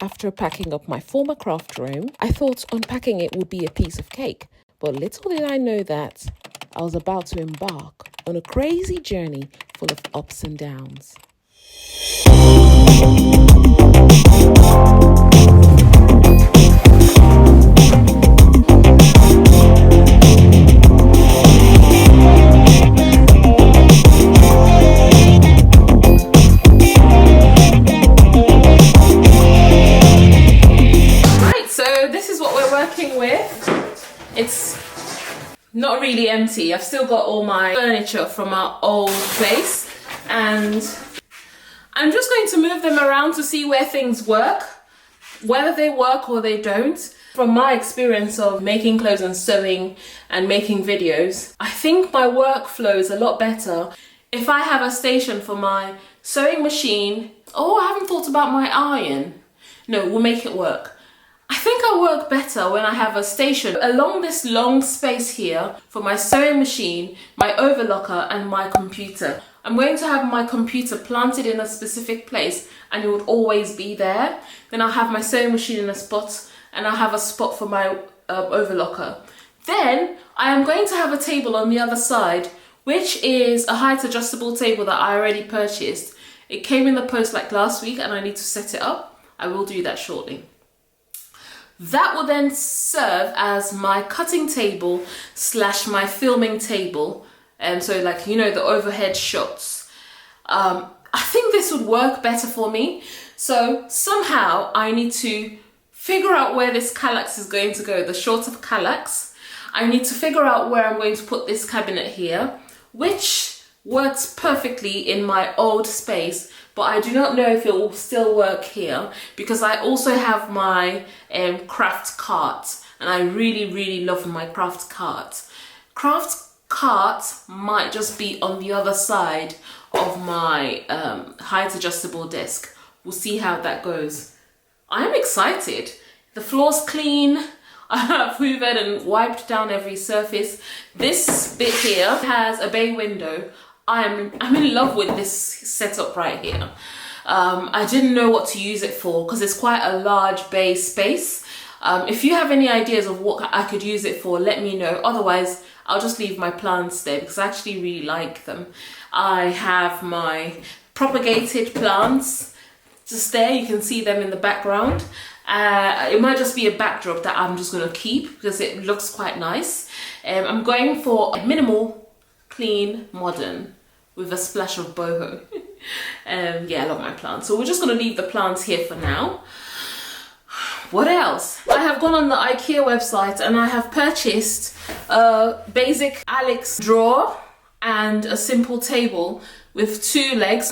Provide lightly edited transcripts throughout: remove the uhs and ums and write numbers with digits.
After packing up my former craft room, I thought unpacking it would be a piece of cake, but little did I know that I was about to embark on a crazy journey full of ups and downs. It's not really empty. I've still got all my furniture from our old place and I'm just going to move them around to see where things work, whether they work or they don't. From my experience of making clothes and sewing and making videos, I think my workflow is a lot better if I have a station for my sewing machine. Oh, I haven't thought about my iron. No, we'll make it work. I think I work better when I have a station along this long space here for my sewing machine, my overlocker and my computer. I'm going to have my computer planted in a specific place and it would always be there. Then I'll have my sewing machine in a spot and I'll have a spot for my overlocker. Then I am going to have a table on the other side, which is a height adjustable table that I already purchased. It came in the post like last week and I need to set it up. I will do that shortly. That will then serve as my cutting table slash my filming table. And so like, you know, the overhead shots. I think this would work better for me. So somehow I need to figure out where this kallax is going to go, the shorter kallax. I need to figure out where I'm going to put this cabinet here, which works perfectly in my old space. But I do not know if it will still work here because I also have my craft cart and I really love my craft cart. Craft cart might just be on the other side of my height adjustable desk. We'll see how that goes. I'm excited. The floor's clean. I have hoovered and wiped down every surface. This bit here has a bay window. I'm in love with this setup right here. I didn't know what to use it for because it's quite a large bay space. If you have any ideas of what I could use it for, let me know. Otherwise, I'll just leave my plants there because I actually really like them. I have my propagated plants just there. You can see them in the background. It might just be a backdrop that I'm just going to keep because it looks quite nice. I'm going for a minimal, clean, modern with a splash of boho. Yeah, I love my plants. So we're just going to leave the plants here for now. What else? I have gone on the IKEA website and I have purchased a basic Alex drawer and a simple table with three legs,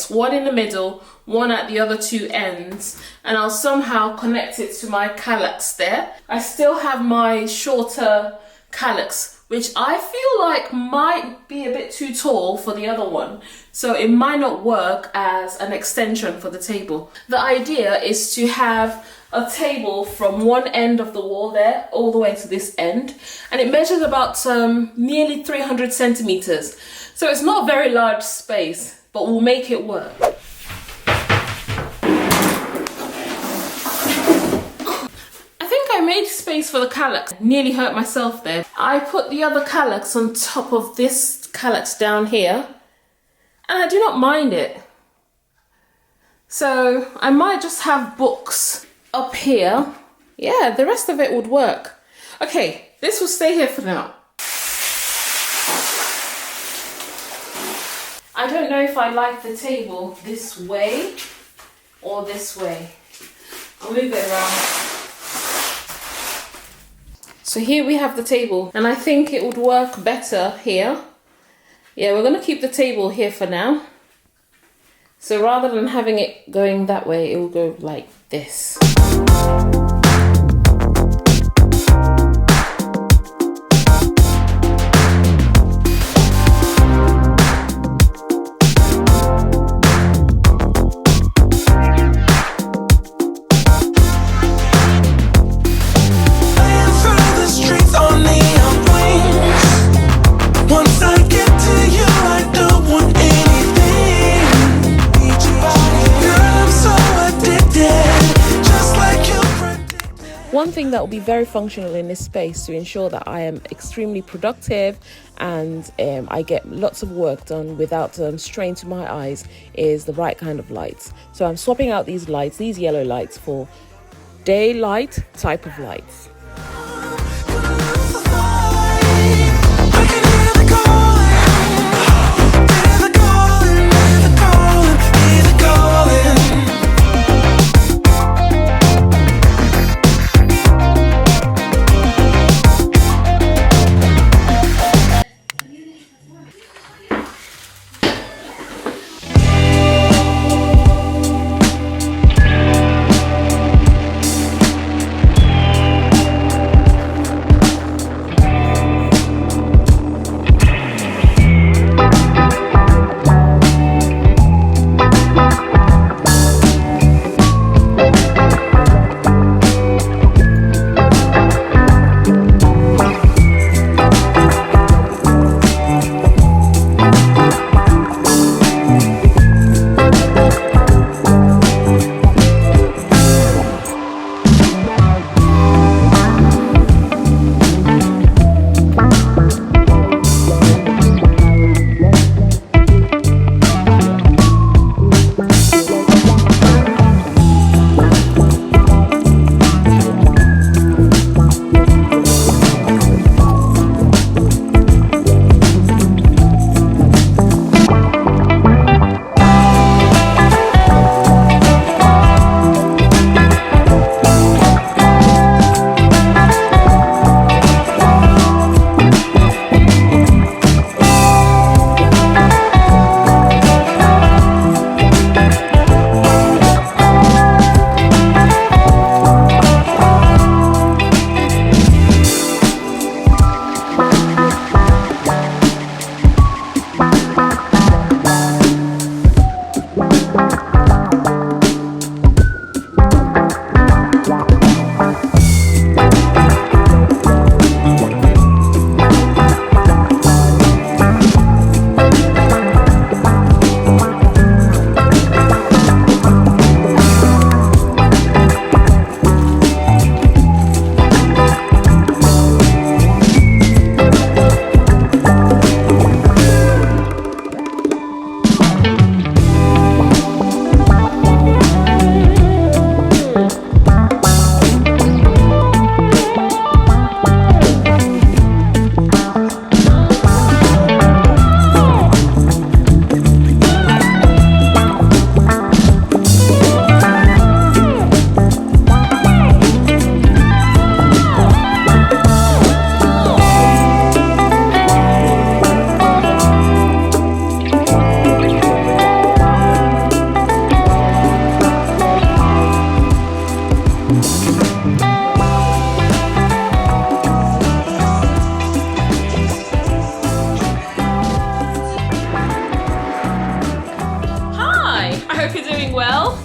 one in the middle, one at the other two ends, and I'll somehow connect it to my kallax there. I still have my shorter kallax, which I feel like might be a bit too tall for the other one, so it might not work as an extension for the table. The idea is to have a table from one end of the wall there all the way to this end, and it measures about nearly 300 centimeters. So it's not a very large space, but we'll make it work. I think I made space for the kallax. Nearly hurt myself there. I put the other kallax on top of this kallax down here, and I do not mind it. So I might just have books up here. Yeah, the rest of it would work. Okay, this will stay here for now. I don't know if I like the table this way or this way. I'll move it around. So here we have the table, and I think it would work better here. Yeah, we're going to keep the table here for now. So rather than having it going that way, it will go like this. Girl, I'm so addicted. one thing that will be very functional in this space to ensure that I am extremely productive and I get lots of work done without strain to my eyes is the right kind of lights. So I'm swapping out these lights, these yellow lights, for daylight type of lights.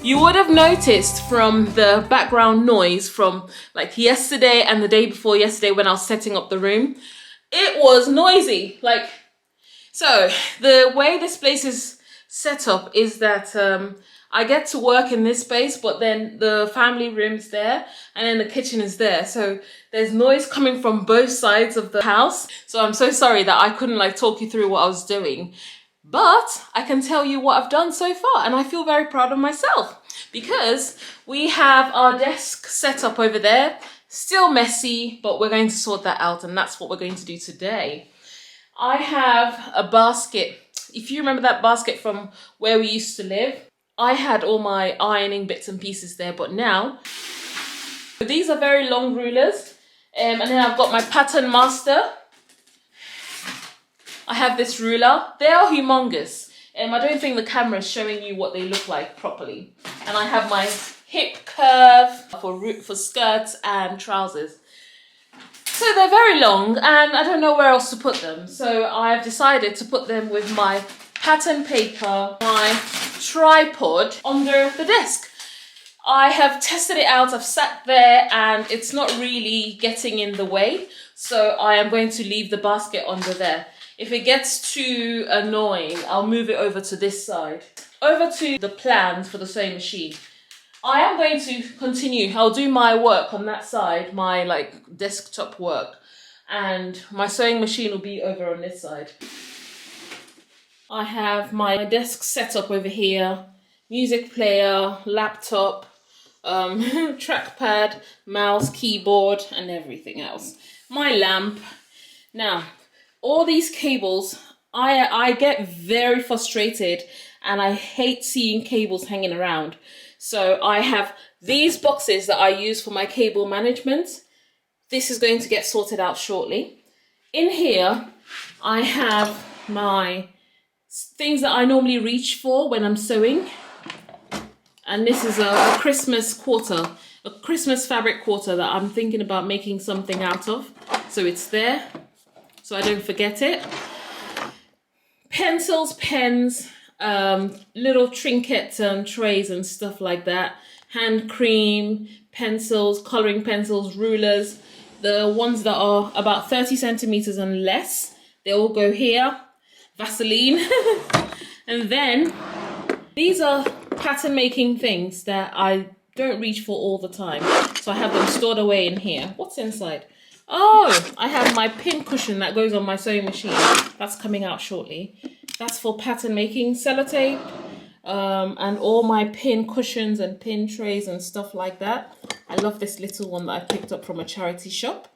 You would have noticed from the background noise from like yesterday and the day before yesterday when I was setting up the room, it was noisy. Like, so the way this place is set up is that I get to work in this space, but then the family room's there and then the kitchen is there. So there's noise coming from both sides of the house. So I'm so sorry that I couldn't like talk you through what I was doing. But I can tell you what I've done so far, and I feel very proud of myself because we have our desk set up over there, still messy, but we're going to sort that out, and that's what we're going to do today. I have a basket. If you remember that basket from where we used to live, I had all my ironing bits and pieces there, but now these are very long rulers, and then I've got my pattern master. I have this ruler. They are humongous. I don't think the camera is showing you what they look like properly. And I have my hip curve for skirts and trousers. So they're very long and I don't know where else to put them. So I've decided to put them with my pattern paper, my tripod under the desk. I have tested it out. I've sat there and it's not really getting in the way. So I am going to leave the basket under there. If it gets too annoying, I'll move it over to this side. Over to the plans for the sewing machine. I am going to continue. I'll do my work on that side, my like desktop work, and my sewing machine will be over on this side. I have my desk set up over here, music player, laptop, trackpad, mouse, keyboard, and everything else. My lamp. Now, all these cables, I get very frustrated and I hate seeing cables hanging around. So I have these boxes that I use for my cable management. This is going to get sorted out shortly. In here, I have my things that I normally reach for when I'm sewing. And this is a Christmas quarter, a Christmas fabric quarter that I'm thinking about making something out of. So it's there, so I don't forget it. Pencils, pens, little trinkets and trays and stuff like that. Hand cream, pencils, coloring pencils, rulers. The ones that are about 30 centimeters and less, they all go here. Vaseline. And then these are pattern making things that I don't reach for all the time. So I have them stored away in here. What's inside? Oh, I have my pin cushion that goes on my sewing machine. That's coming out shortly. That's for pattern making, sellotape, and all my pin cushions and pin trays and stuff like that. I love this little one that I picked up from a charity shop.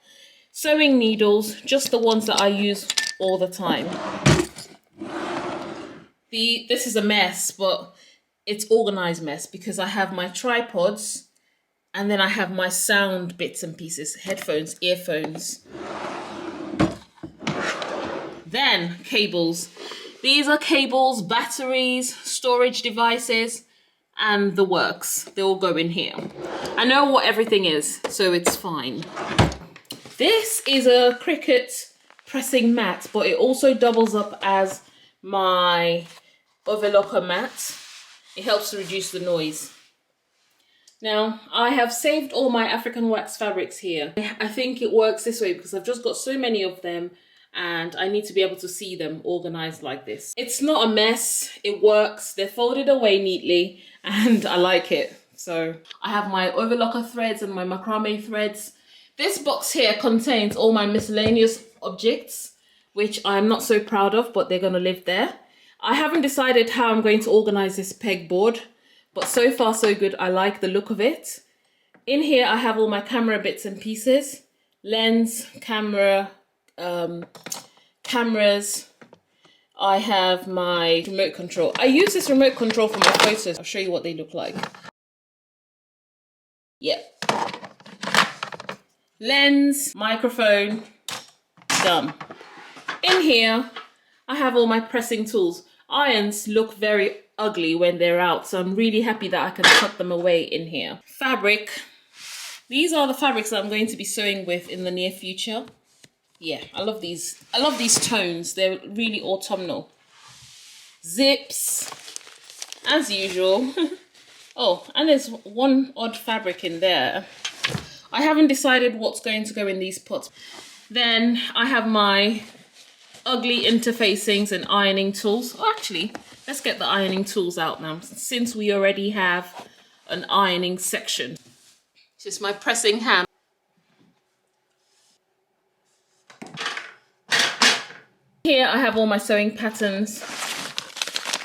Sewing needles, just the ones that I use all the time. This is a mess, but it's organized mess because I have my tripods and then I have my sound bits and pieces, headphones, earphones. Then cables. These are cables, batteries, storage devices, and the works. They all go in here. I know what everything is, so it's fine. This is a Cricut pressing mat, but it also doubles up as my overlocker mat. It helps to reduce the noise. Now, I have saved all my African wax fabrics here. I think it works this way because I've just got so many of them and I need to be able to see them organized like this. It's not a mess, it works. They're folded away neatly and I like it. So I have my overlocker threads and my macrame threads. This box here contains all my miscellaneous objects, which I'm not so proud of, but they're gonna live there. I haven't decided how I'm going to organize this pegboard, but so far so good. I like the look of it. In here I have all my camera bits and pieces, lens, camera, cameras. I have my remote control. I use this remote control for my photos. I'll show you what they look like. Yep. Lens, microphone, done. In here, I have all my pressing tools. Irons look very ugly when they're out, so I'm really happy that I can cut them away in here. Fabric. These are the fabrics that I'm going to be sewing with in the near future. Yeah, I love these. I love these tones. They're really autumnal. Zips, as usual. Oh, and there's one odd fabric in there. I haven't decided what's going to go in these pots. Then I have my ugly interfacings and ironing tools. Oh, actually, let's get the ironing tools out now, since we already have an ironing section. This is my pressing hand. Here I have all my sewing patterns.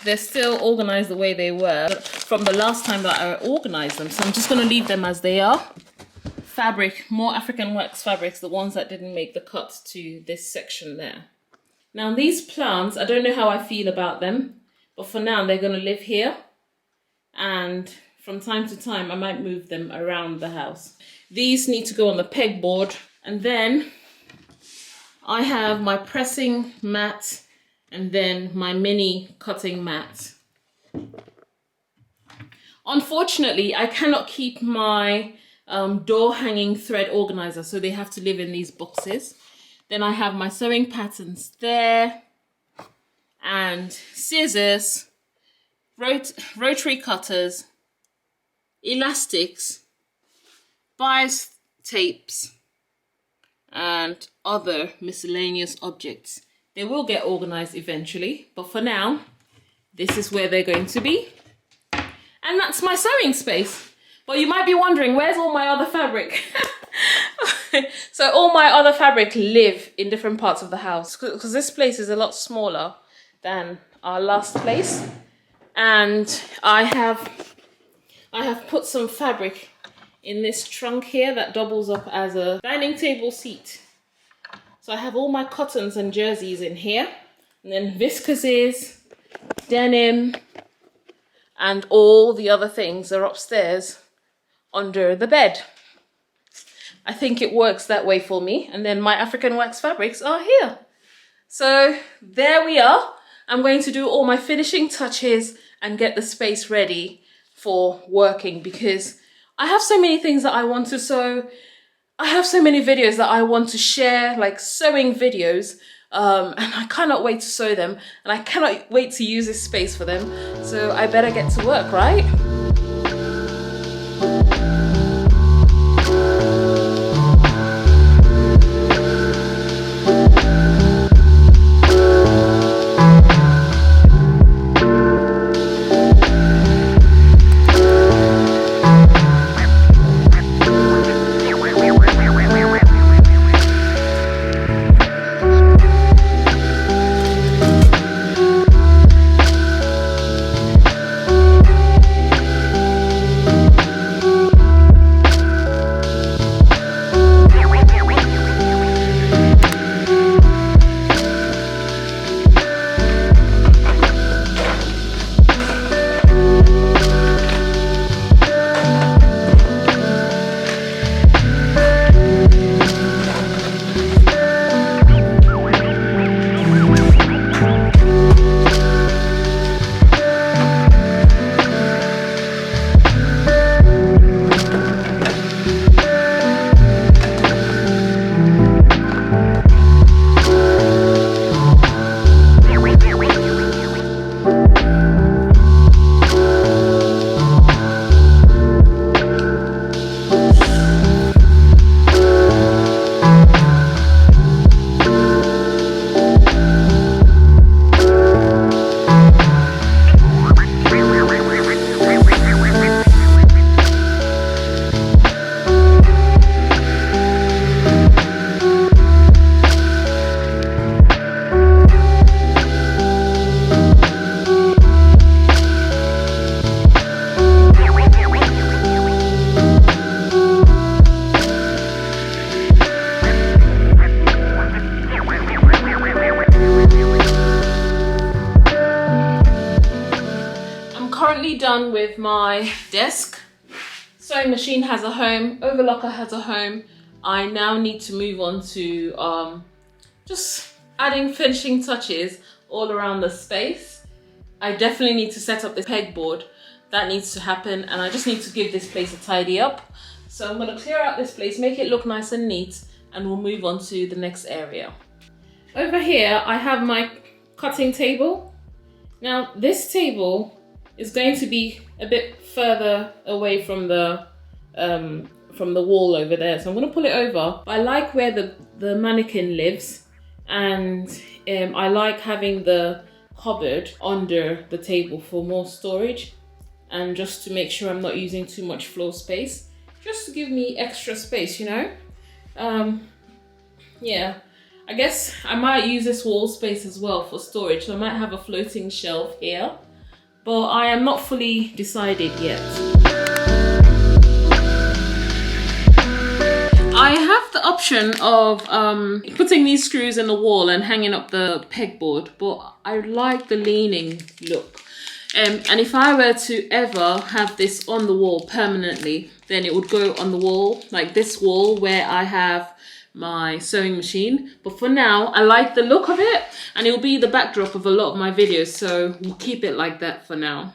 They're still organized the way they were from the last time that I organized them, so I'm just going to leave them as they are. Fabric, more African wax fabrics, the ones that didn't make the cut to this section there. Now these plants, I don't know how I feel about them, but for now they're going to live here, and from time to time I might move them around the house. These need to go on the pegboard, and then I have my pressing mat and then my mini cutting mat. Unfortunately, I cannot keep my door hanging thread organizer, so they have to live in these boxes. Then I have my sewing patterns there, and scissors, rotary cutters, elastics, bias tapes, and other miscellaneous objects. They will get organized eventually, but for now, this is where they're going to be. And that's my sewing space. But you might be wondering, where's all my other fabric? So all my other fabric live in different parts of the house because this place is a lot smaller than our last place. And I have put some fabric in this trunk here that doubles up as a dining table seat. So I have all my cottons and jerseys in here, and then viscoses, denim, and all the other things are upstairs under the bed. I think it works that way for me. And then my African wax fabrics are here. So there we are. I'm going to do all my finishing touches and get the space ready for working because I have so many things that I want to sew. I have so many videos that I want to share, like sewing videos, and I cannot wait to sew them, and I cannot wait to use this space for them. So I better get to work, right? Done with my desk. Sewing machine has a home, overlocker has a home. I now need to move on to just adding finishing touches all around the space. I definitely need to set up this pegboard. That needs to happen, and I just need to give this place a tidy up. So I'm going to clear out this place, make it look nice and neat, and we'll move on to the next area. Over here I have my cutting table. Now this table is going to be a bit further away from the wall over there, so I'm going to pull it over. I like where the mannequin lives, and I like having the cupboard under the table for more storage, and just to make sure I'm not using too much floor space, just to give me extra space, you know. Yeah, I guess I might use this wall space as well for storage, so I might have a floating shelf here. But I am not fully decided yet. I have the option of putting these screws in the wall and hanging up the pegboard, but I like the leaning look. And if I were to ever have this on the wall permanently, then it would go on the wall, like this wall where I have my sewing machine. But for now, I like the look of it, and it will be the backdrop of a lot of my videos, so we'll keep it like that for now.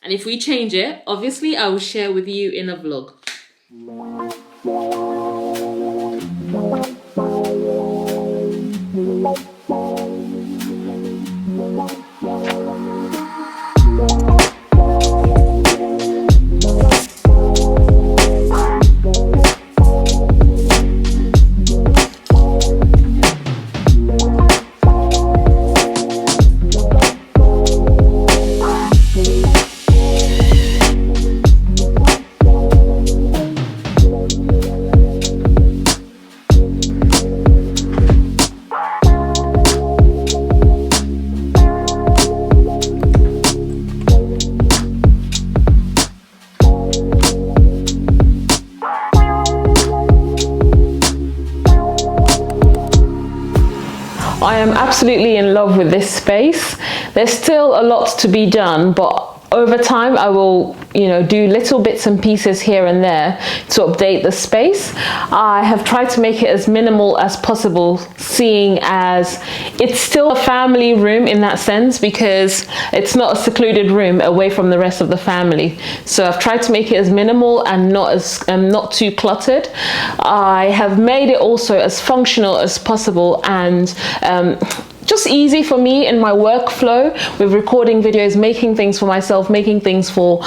And if we change it, obviously I will share with you in a vlog. I am absolutely in love with this space. There's still a lot to be done, but over time I will, do little bits and pieces here and there to update the space. I have tried to make it as minimal as possible, seeing as it's still a family room in that sense, because it's not a secluded room away from the rest of the family. So I've tried to make it as minimal and not too cluttered. I have made it also as functional as possible and just easy for me in my workflow with recording videos, making things for myself, making things for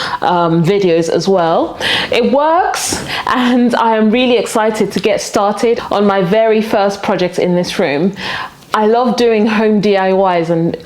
videos as well. It works, and I am really excited to get started on my very first project in this room. I love doing home DIYs and,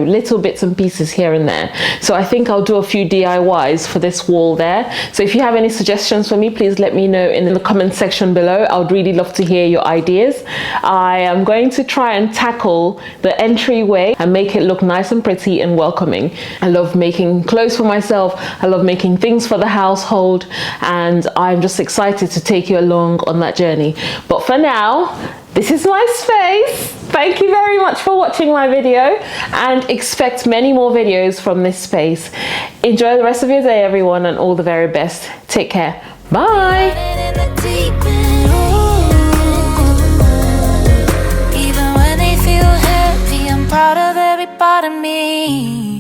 little bits and pieces here and there. So I think I'll do a few DIYs for this wall there. So if you have any suggestions for me, please let me know in the comment section below. I would really love to hear your ideas. I am going to try and tackle the entryway and make it look nice and pretty and welcoming. I love making clothes for myself. I love making things for the household, and I'm just excited to take you along on that journey. But for now, this is my space. Thank you very much for watching my video, and expect many more videos from this space. Enjoy the rest of your day, everyone, and all the very best. Take care. Bye. Even when they feel heavy, I'm proud of every part of me.